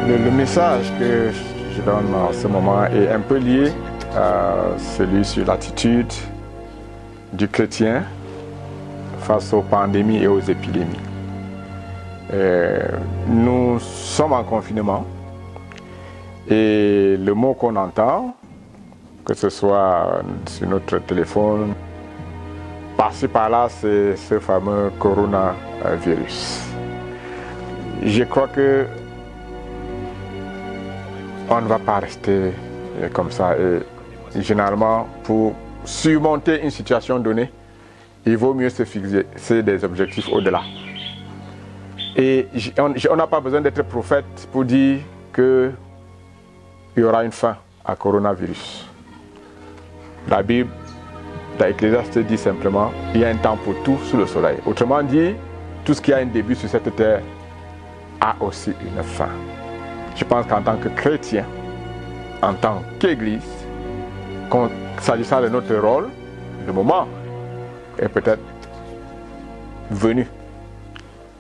Le message que je donne en ce moment est un peu lié à celui sur l'attitude du chrétien face aux pandémies et aux épidémies. Nous sommes en confinement et le mot qu'on entend, que ce soit sur notre téléphone, par-ci par-là, c'est ce fameux coronavirus. Je crois que on ne va pas rester comme ça. Et généralement, pour surmonter une situation donnée, il vaut mieux se fixer des objectifs au-delà. Et on n'a pas besoin d'être prophète pour dire qu'il y aura une fin à coronavirus. La Bible, dans Ecclésiaste, dit simplement il y a un temps pour tout sous le soleil. Autrement dit, tout ce qui a un début sur cette terre a aussi une fin. Je pense qu'en tant que chrétien, en tant qu'Église, s'agissant de notre rôle, le moment est peut-être venu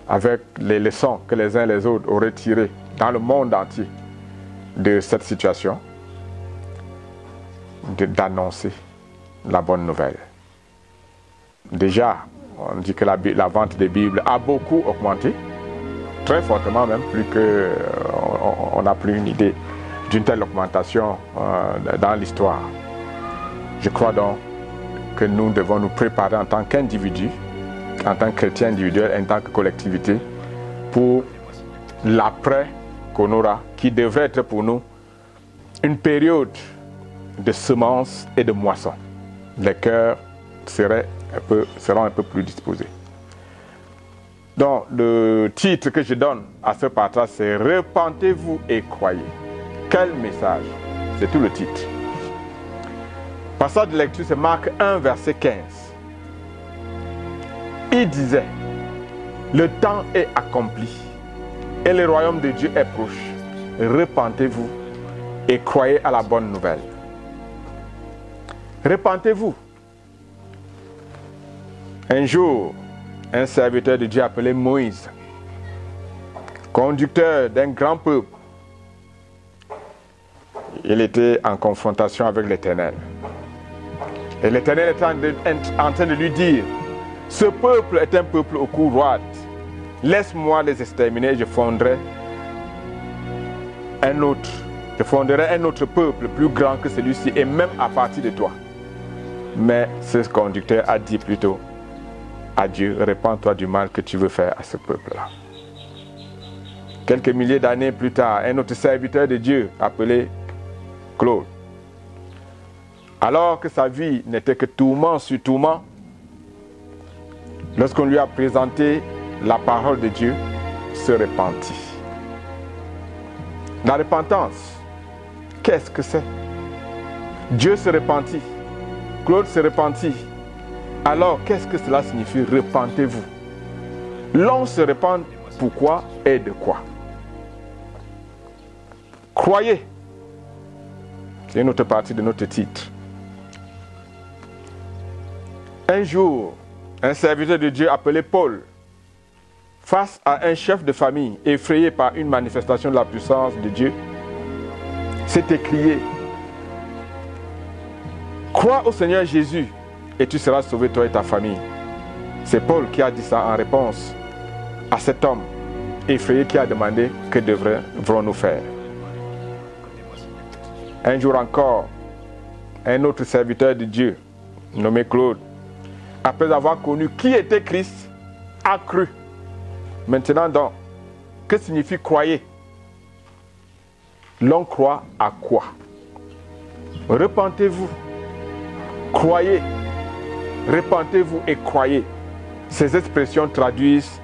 avec les leçons que les uns et les autres auraient tirées dans le monde entier de cette situation, d'annoncer la bonne nouvelle. Déjà, on dit que la vente des Bibles a beaucoup augmenté, très fortement même, plus que on n'a plus une idée d'une telle augmentation dans l'histoire. Je crois donc que nous devons nous préparer en tant qu'individus, en tant que chrétiens individuels, en tant que collectivité, pour l'après qu'on aura, qui devrait être pour nous une période de semences et de moissons. Les cœurs seront un peu plus disposés. Donc, le titre que je donne à ce partage, c'est « Repentez-vous et croyez ». Quel message? C'est tout le titre. Passage de lecture, c'est Marc 1, verset 15. Il disait « Le temps est accompli et le royaume de Dieu est proche. Repentez-vous et croyez à la bonne nouvelle. » Repentez-vous. Un jour, un serviteur de Dieu appelé Moïse, conducteur d'un grand peuple, il était en confrontation avec l'Éternel. Et l'Éternel était en train de lui dire, ce peuple est un peuple au cou roide. Laisse-moi les exterminer et je fonderai un autre peuple plus grand que celui-ci et même à partir de toi. Mais ce conducteur a dit plutôt à Dieu, répands-toi du mal que tu veux faire à ce peuple-là. Quelques milliers d'années plus tard, un autre serviteur de Dieu appelé Claude, alors que sa vie n'était que tourment sur tourment, lorsqu'on lui a présenté la parole de Dieu, se repentit. La repentance, qu'est-ce que c'est? Dieu se repentit, Claude se repentit. Alors, qu'est-ce que cela signifie? Repentez-vous. L'on se repent pourquoi et de quoi? Croyez. C'est une autre partie de notre titre. Un jour, un serviteur de Dieu appelé Paul, face à un chef de famille effrayé par une manifestation de la puissance de Dieu, s'est écrié « Crois au Seigneur Jésus et tu seras sauvé, toi et ta famille. » C'est Paul qui a dit ça en réponse à cet homme effrayé qui a demandé « Que devrons-nous faire ?» Un jour encore, un autre serviteur de Dieu, nommé Claude, après avoir connu qui était Christ, a cru. Maintenant donc, que signifie croyer? L'on croit à quoi? Repentez-vous, croyez. Repentez-vous et croyez. Ces expressions traduisent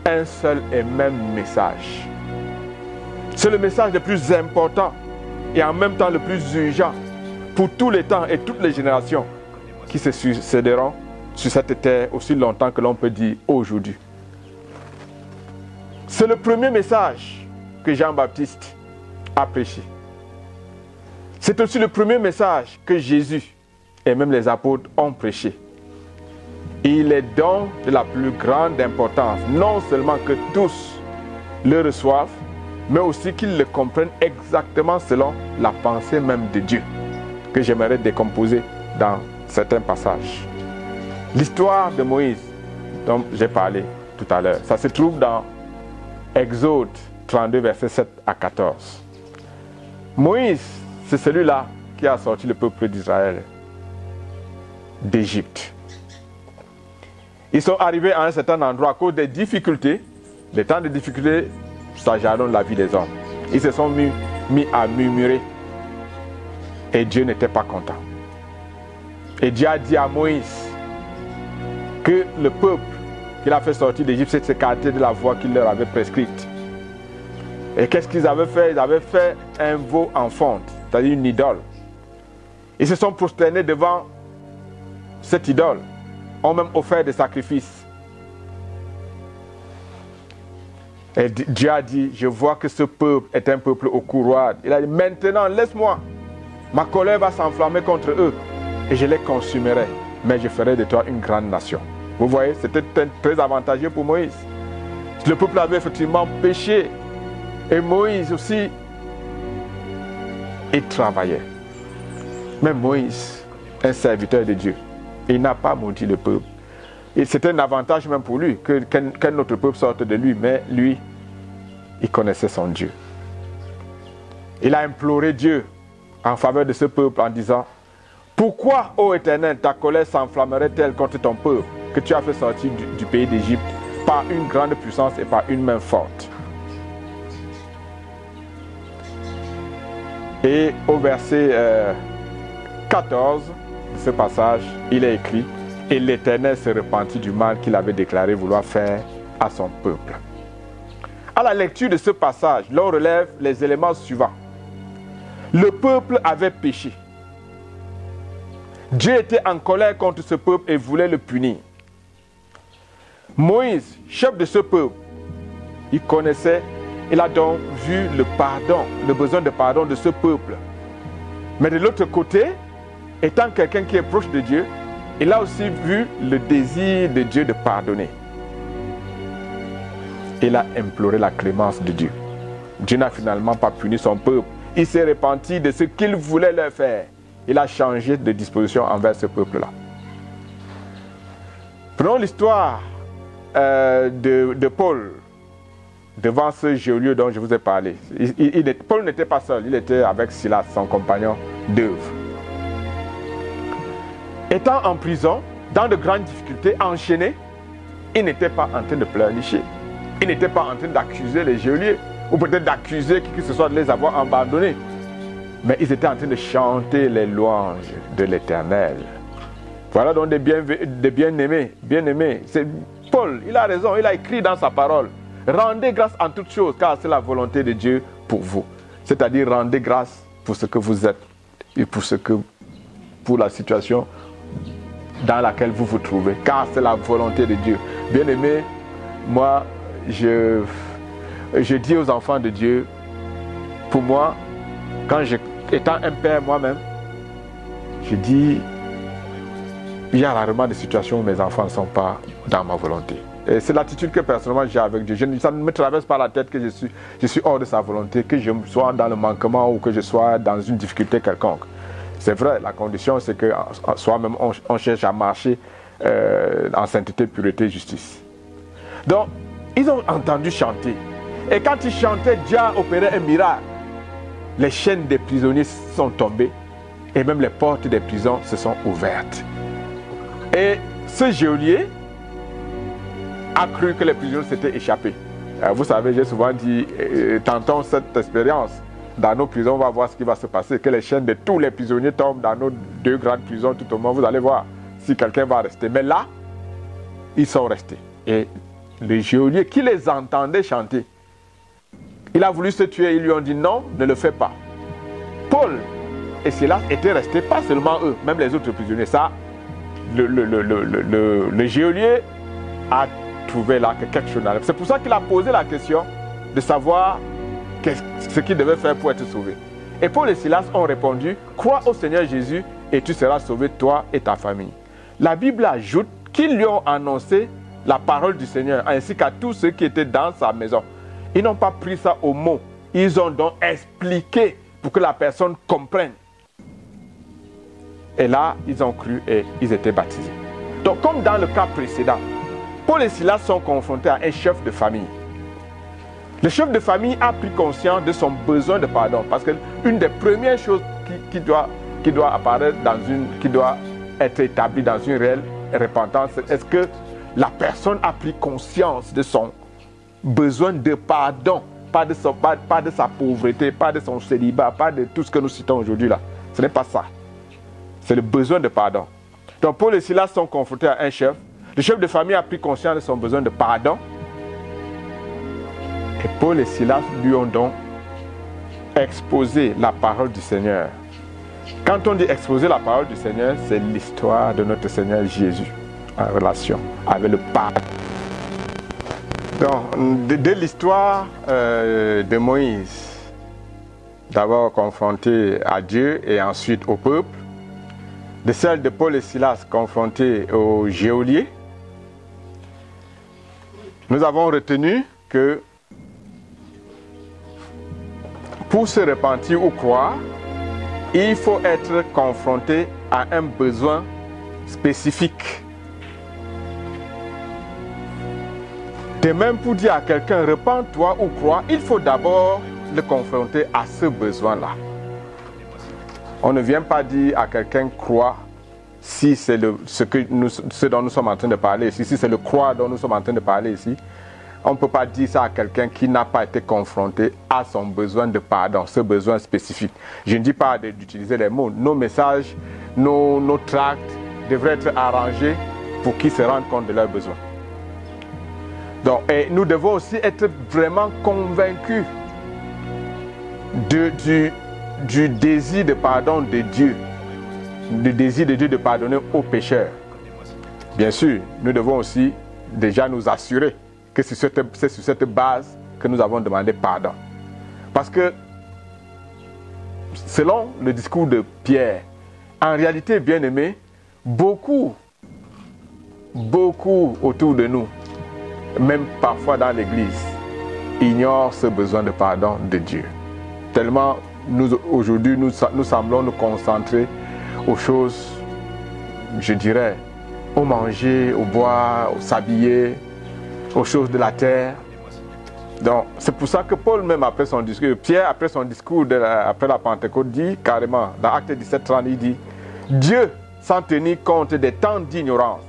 un seul et même message. C'est le message le plus important et en même temps le plus urgent pour tous les temps et toutes les générations qui se succéderont sur cette terre aussi longtemps que l'on peut dire aujourd'hui. C'est le premier message que Jean-Baptiste a prêché. C'est aussi le premier message que Jésus et même les apôtres ont prêché. Il est donc de la plus grande importance, non seulement que tous le reçoivent, mais aussi qu'ils le comprennent exactement selon la pensée même de Dieu, que j'aimerais décomposer dans certains passages. L'histoire de Moïse, dont j'ai parlé tout à l'heure, ça se trouve dans Exode 32, versets 7 à 14. Moïse, c'est celui-là qui a sorti le peuple d'Israël d'Égypte. Ils sont arrivés à un certain endroit à cause des difficultés. Les temps de difficultés, ça jalonne la vie des hommes. Ils se sont mis à murmurer. Et Dieu n'était pas content. Et Dieu a dit à Moïse que le peuple qu'il a fait sortir d'Égypte s'est écarté de la voie qu'il leur avait prescrite. Et qu'est-ce qu'ils avaient fait? Ils avaient fait un veau en fonte, c'est-à-dire une idole. Ils se sont prosternés devant cette idole, ont même offert des sacrifices. Et Dieu a dit, je vois que ce peuple est un peuple au cou roide. Il a dit, maintenant laisse-moi, ma colère va s'enflammer contre eux et je les consumerai, mais je ferai de toi une grande nation. Vous voyez, c'était très avantageux pour Moïse. Le peuple avait effectivement péché et Moïse aussi, il travaillait. Mais Moïse, un serviteur de Dieu, il n'a pas maudit le peuple. Et c'était un avantage même pour lui qu'un autre peuple sorte de lui, mais lui, il connaissait son Dieu. Il a imploré Dieu en faveur de ce peuple en disant, pourquoi, ô Éternel, ta colère s'enflammerait-elle contre ton peuple que tu as fait sortir du pays d'Égypte par une grande puissance et par une main forte? Et au verset 14 de ce passage, il est écrit, et l'Éternel se repentit du mal qu'il avait déclaré vouloir faire à son peuple. À la lecture de ce passage, l'on relève les éléments suivants. Le peuple avait péché. Dieu était en colère contre ce peuple et voulait le punir. Moïse, chef de ce peuple, il connaissait, il a donc vu le pardon, le besoin de pardon de ce peuple. Mais de l'autre côté, étant quelqu'un qui est proche de Dieu, il a aussi vu le désir de Dieu de pardonner. Il a imploré la clémence de Dieu. Dieu n'a finalement pas puni son peuple. Il s'est repenti de ce qu'il voulait leur faire. Il a changé de disposition envers ce peuple-là. Prenons l'histoire de Paul devant ce geôlier dont je vous ai parlé. Paul n'était pas seul, il était avec Silas, son compagnon d'œuvre. Étant en prison, dans de grandes difficultés, enchaîné, il n'était pas en train de pleurnicher. Il n'était pas en train d'accuser les geôliers, ou peut-être d'accuser qui que ce soit de les avoir abandonnés. Mais ils étaient en train de chanter les louanges de l'Éternel. Voilà donc des bien-aimés. C'est Paul, il a raison, il a écrit dans sa parole. Rendez grâce en toutes choses, car c'est la volonté de Dieu pour vous. C'est-à-dire rendez grâce pour ce que vous êtes et pour la situation dans laquelle vous vous trouvez, car c'est la volonté de Dieu. Bien-aimés, moi, je dis aux enfants de Dieu, pour moi, étant un père moi-même, je dis, il y a rarement des situations où mes enfants ne sont pas dans ma volonté. Et c'est l'attitude que personnellement j'ai avec Dieu. Ça ne me traverse pas la tête que je suis hors de sa volonté, que je sois dans le manquement ou que je sois dans une difficulté quelconque. C'est vrai, la condition c'est que soi-même on cherche à marcher en sainteté, pureté, justice. Donc, ils ont entendu chanter. Et quand ils chantaient, Dieu a opéré un miracle. Les chaînes des prisonniers sont tombées et même les portes des prisons se sont ouvertes. Et ce geôlier a cru que les prisonniers s'étaient échappés. Vous savez, j'ai souvent dit, tentons cette expérience. Dans nos prisons, on va voir ce qui va se passer. Que les chaînes de tous les prisonniers tombent dans nos 2 grandes prisons tout au moins. Vous allez voir si quelqu'un va rester. Mais là, ils sont restés. Et le geôlier qui les entendait chanter, il a voulu se tuer. Ils lui ont dit non, ne le fais pas. Paul et Silas étaient restés, pas seulement eux, même les autres prisonniers. Ça, le geôlier a trouvé là que quelque chose n'allait. C'est pour ça qu'il a posé la question de savoir ce qu'il devait faire pour être sauvé. Et Paul et Silas ont répondu, crois au Seigneur Jésus et tu seras sauvé, toi et ta famille. La Bible ajoute qu'ils lui ont annoncé la parole du Seigneur, ainsi qu'à tous ceux qui étaient dans sa maison. Ils n'ont pas pris ça au mot. Ils ont donc expliqué pour que la personne comprenne. Et là, ils ont cru et ils étaient baptisés. Donc, comme dans le cas précédent, Paul et Silas sont confrontés à un chef de famille. Le chef de famille a pris conscience de son besoin de pardon, parce que une des premières choses qui doit apparaître qui doit être établie dans une réelle repentance, est-ce que la personne a pris conscience de son besoin de pardon, pas de sa pauvreté, pas de son célibat, pas de tout ce que nous citons aujourd'hui là. Ce n'est pas ça. C'est le besoin de pardon. Donc Paul et Silas sont confrontés à un chef. Le chef de famille a pris conscience de son besoin de pardon. Et Paul et Silas lui ont donc exposé la parole du Seigneur. Quand on dit exposer la parole du Seigneur, c'est l'histoire de notre Seigneur Jésus en relation avec le pardon. Donc, de l'histoire de Moïse, d'abord confronté à Dieu et ensuite au peuple, de celle de Paul et Silas confrontés au geôlier, nous avons retenu que pour se repentir ou croire, il faut être confronté à un besoin spécifique. De même, pour dire à quelqu'un repens-toi ou crois, il faut d'abord le confronter à ce besoin-là. On ne vient pas dire à quelqu'un crois si c'est ce dont nous sommes en train de parler ici, si c'est le croire dont nous sommes en train de parler ici. On ne peut pas dire ça à quelqu'un qui n'a pas été confronté à son besoin de pardon, ce besoin spécifique. Je ne dis pas d'utiliser les mots. Nos messages, nos tracts devraient être arrangés pour qu'ils se rendent compte de leurs besoins. Donc, et nous devons aussi être vraiment convaincus du désir de pardon de Dieu, du désir de Dieu de pardonner aux pécheurs. Bien sûr, nous devons aussi déjà nous assurer que c'est sur cette base que nous avons demandé pardon. Parce que, selon le discours de Pierre, en réalité, bien-aimés, beaucoup autour de nous, même parfois dans l'église, ignorent ce besoin de pardon de Dieu. Tellement, aujourd'hui, nous semblons nous concentrer aux choses, je dirais, au manger, au boire, au s'habiller, aux choses de la terre. Donc, c'est pour ça que Paul, même après son discours, Pierre, après son discours, après la Pentecôte, dit carrément, dans Actes 17:30, il dit, Dieu, sans tenir compte des temps d'ignorance,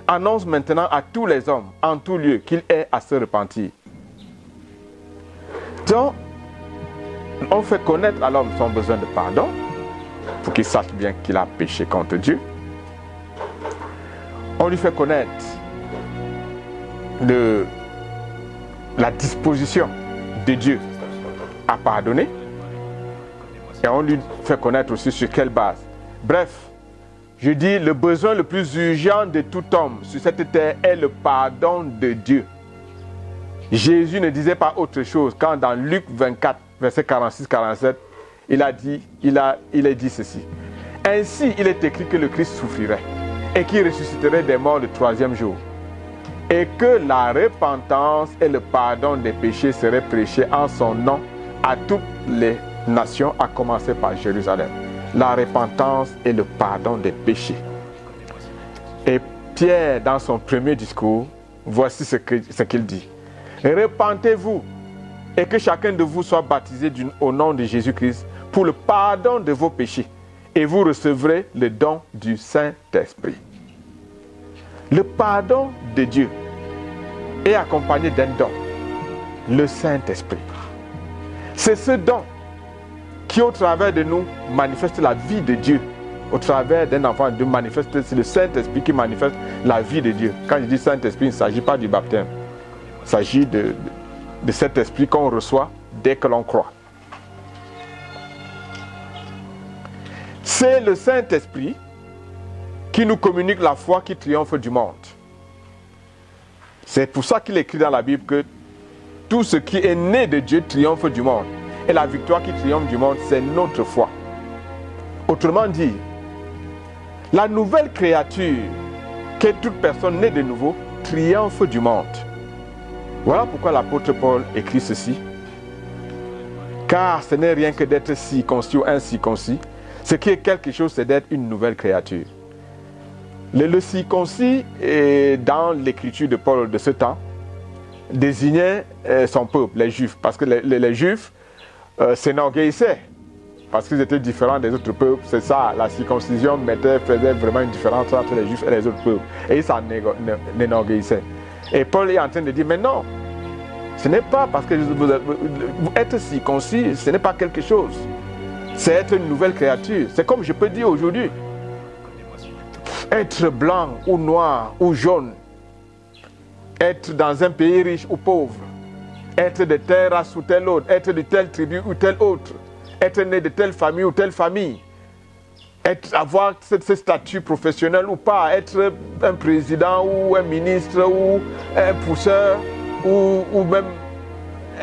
annonce maintenant à tous les hommes, en tout lieu, qu'il est à se repentir. Donc, on fait connaître à l'homme son besoin de pardon, pour qu'il sache bien qu'il a péché contre Dieu. On lui fait connaître la disposition de Dieu à pardonner. Et on lui fait connaître aussi sur quelle base. Bref, je dis, le besoin le plus urgent de tout homme sur cette terre est le pardon de Dieu. Jésus ne disait pas autre chose quand dans Luc 24, verset 46-47, il a dit ceci. Ainsi, il est écrit que le Christ souffrirait et qu'il ressusciterait des morts le troisième jour. Et que la repentance et le pardon des péchés seraient prêchés en son nom à toutes les nations, à commencer par Jérusalem. La repentance et le pardon des péchés. Et Pierre, dans son premier discours, voici ce qu'il dit. Repentez-vous et que chacun de vous soit baptisé au nom de Jésus-Christ pour le pardon de vos péchés, et vous recevrez le don du Saint-Esprit. Le pardon de Dieu est accompagné d'un don, le Saint-Esprit. C'est ce don qui, au travers de nous, manifeste la vie de Dieu. Au travers d'un enfant, c'est le Saint-Esprit qui manifeste la vie de Dieu. Quand je dis Saint-Esprit, il ne s'agit pas du baptême. Il s'agit de cet esprit qu'on reçoit dès que l'on croit. C'est le Saint-Esprit qui nous communique la foi qui triomphe du monde. C'est pour ça qu'il écrit dans la Bible que tout ce qui est né de Dieu triomphe du monde. Et la victoire qui triomphe du monde, c'est notre foi. Autrement dit, la nouvelle créature, qu'est toute personne née de nouveau, triomphe du monde. Voilà pourquoi l'apôtre Paul écrit ceci. Car ce n'est rien que d'être circoncis ou incirconcis. Ce qui est quelque chose, c'est d'être une nouvelle créature. Le circoncis, dans l'écriture de Paul de ce temps, désignait son peuple, les Juifs. Parce que les Juifs s'enorgueillissaient. Parce qu'ils étaient différents des autres peuples. C'est ça, la circoncision faisait vraiment une différence entre les Juifs et les autres peuples. Et ils s'en enorgueillissaient. Et Paul est en train de dire, mais non, ce n'est pas parce que être circoncis, ce n'est pas quelque chose. C'est être une nouvelle créature. C'est comme je peux dire aujourd'hui, être blanc ou noir ou jaune, être dans un pays riche ou pauvre, être de telle race ou telle autre, être de telle tribu ou telle autre, être né de telle famille ou telle famille, avoir ce statut professionnel ou pas, être un président ou un ministre ou un pousseur ou même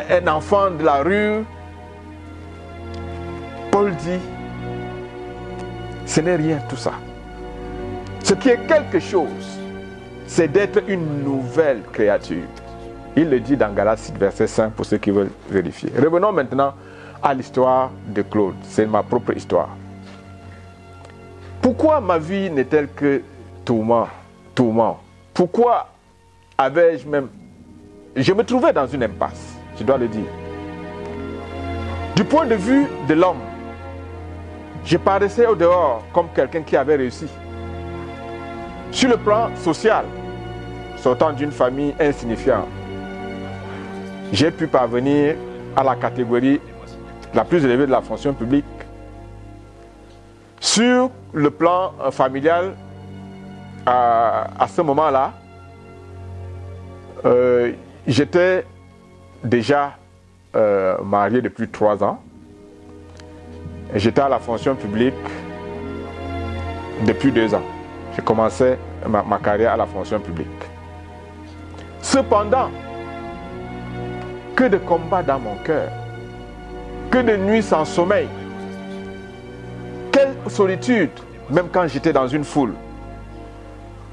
un enfant de la rue. Paul dit, ce n'est rien tout ça. Ce qui est quelque chose, c'est d'être une nouvelle créature. Il le dit dans Galates 6, verset 5, pour ceux qui veulent vérifier. Revenons maintenant à l'histoire de Claude. C'est ma propre histoire. Pourquoi ma vie n'est-elle que tourment? Pourquoi avais-je même... Je me trouvais dans une impasse, je dois le dire. Du point de vue de l'homme, je paraissais au dehors comme quelqu'un qui avait réussi. Sur le plan social, sortant d'une famille insignifiante, j'ai pu parvenir à la catégorie la plus élevée de la fonction publique. Sur le plan familial, à ce moment-là, j'étais déjà marié depuis 3 ans. J'étais à la fonction publique depuis 2 ans. J'ai commencé ma carrière à la fonction publique. Cependant, que de combats dans mon cœur, que de nuits sans sommeil, quelle solitude, même quand j'étais dans une foule.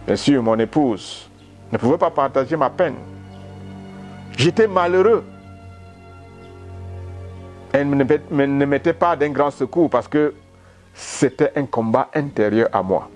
Bien sûr, mon épouse ne pouvait pas partager ma peine. J'étais malheureux. Elle ne m'était pas d'un grand secours parce que c'était un combat intérieur à moi.